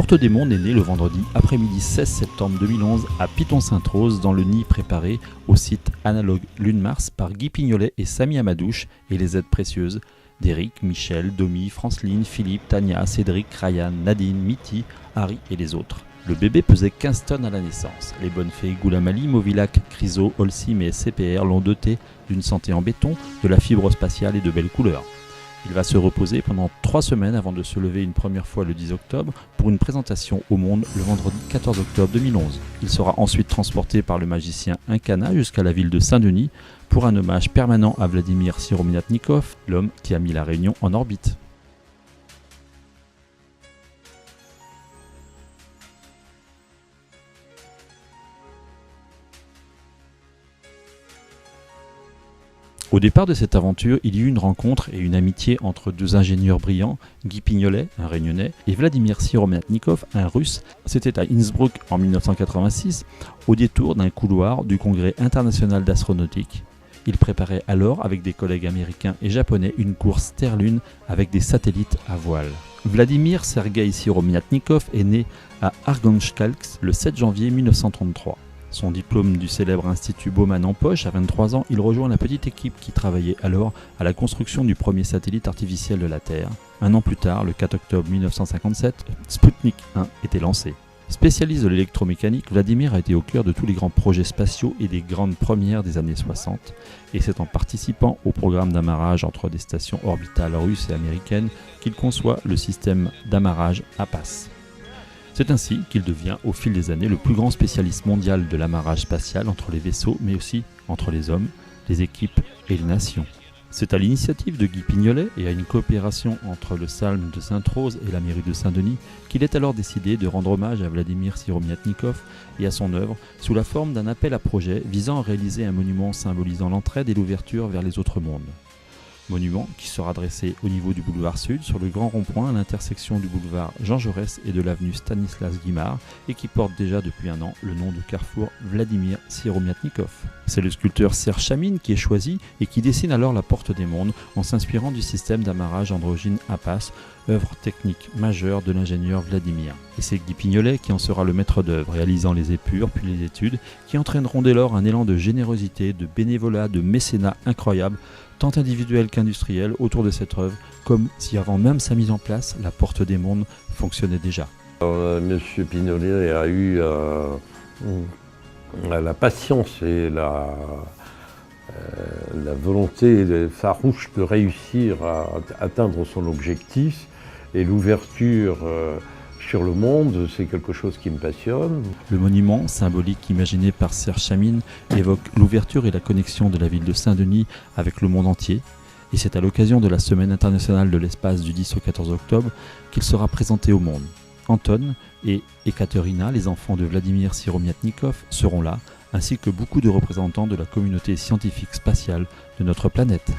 Porte des Mondes est née le vendredi après-midi 16 septembre 2011 à Piton-Sainte-Rose dans le nid préparé au site analogue Lune-Mars par Guy Pignolet et Samy Amadouche et les aides précieuses d'Éric, Michel, Domi, Franceline, Philippe, Tania, Cédric, Ryan, Nadine, Mitty, Harry et les autres. Le bébé pesait 15 tonnes à la naissance. Les bonnes fées Goulamali, Movilac, Chryso, Holcim et SCPR l'ont doté d'une santé en béton, de la fibre spatiale et de belles couleurs. Il va se reposer pendant 3 semaines avant de se lever une première fois le 10 octobre pour une présentation au monde le vendredi 14 octobre 2011. Il sera ensuite transporté par le magicien Incana jusqu'à la ville de Saint-Denis pour un hommage permanent à Vladimir Siromiatnikov, l'homme qui a mis la Réunion en orbite. Au départ de cette aventure, il y eut une rencontre et une amitié entre 2 ingénieurs brillants, Guy Pignolet, un Réunionnais, et Vladimir Siromiatnikov, un Russe. C'était à Innsbruck en 1986, au détour d'un couloir du Congrès international d'astronautique. Il préparait alors, avec des collègues américains et japonais, une course Terre-Lune avec des satellites à voile. Vladimir Sergueï Siromiatnikov est né à Arkhangelsk le 7 janvier 1933. Son diplôme du célèbre institut Baumann en poche, à 23 ans, il rejoint la petite équipe qui travaillait alors à la construction du premier satellite artificiel de la Terre. Un an plus tard, le 4 octobre 1957, Sputnik 1 était lancé. Spécialiste de l'électromécanique, Vladimir a été au cœur de tous les grands projets spatiaux et des grandes premières des années 60, et c'est en participant au programme d'amarrage entre des stations orbitales russes et américaines qu'il conçoit le système d'amarrage APAS. C'est ainsi qu'il devient au fil des années le plus grand spécialiste mondial de l'amarrage spatial entre les vaisseaux, mais aussi entre les hommes, les équipes et les nations. C'est à l'initiative de Guy Pignolet et à une coopération entre le Salm de Sainte-Rose et la mairie de Saint-Denis qu'il est alors décidé de rendre hommage à Vladimir Siromiatnikov et à son œuvre sous la forme d'un appel à projet visant à réaliser un monument symbolisant l'entraide et l'ouverture vers les autres mondes. Monument qui sera dressé au niveau du boulevard Sud, sur le grand rond-point à l'intersection du boulevard Jean Jaurès et de l'avenue Stanislas Guimard, et qui porte déjà depuis un an le nom de carrefour Vladimir Siromiatnikov. C'est le sculpteur Serge Chamine qui est choisi et qui dessine alors la Porte des Mondes en s'inspirant du système d'amarrage androgyne APAS, œuvre technique majeure de l'ingénieur Vladimir. Et c'est Guy Pignolet qui en sera le maître d'œuvre, réalisant les épures puis les études, qui entraîneront dès lors un élan de générosité, de bénévolat, de mécénat incroyable, tant individuel qu'industriel, autour de cette œuvre, comme si avant même sa mise en place, la Porte des Mondes fonctionnait déjà. Monsieur Pignolet a eu la patience et la volonté farouche de réussir à atteindre son objectif, et l'ouverture sur le monde, c'est quelque chose qui me passionne. Le monument, symbolique imaginé par Serge Chamine, évoque l'ouverture et la connexion de la ville de Saint-Denis avec le monde entier. Et c'est à l'occasion de la Semaine internationale de l'espace du 10 au 14 octobre qu'il sera présenté au monde. Anton et Ekaterina, les enfants de Vladimir Siromiatnikov, seront là, ainsi que beaucoup de représentants de la communauté scientifique spatiale de notre planète.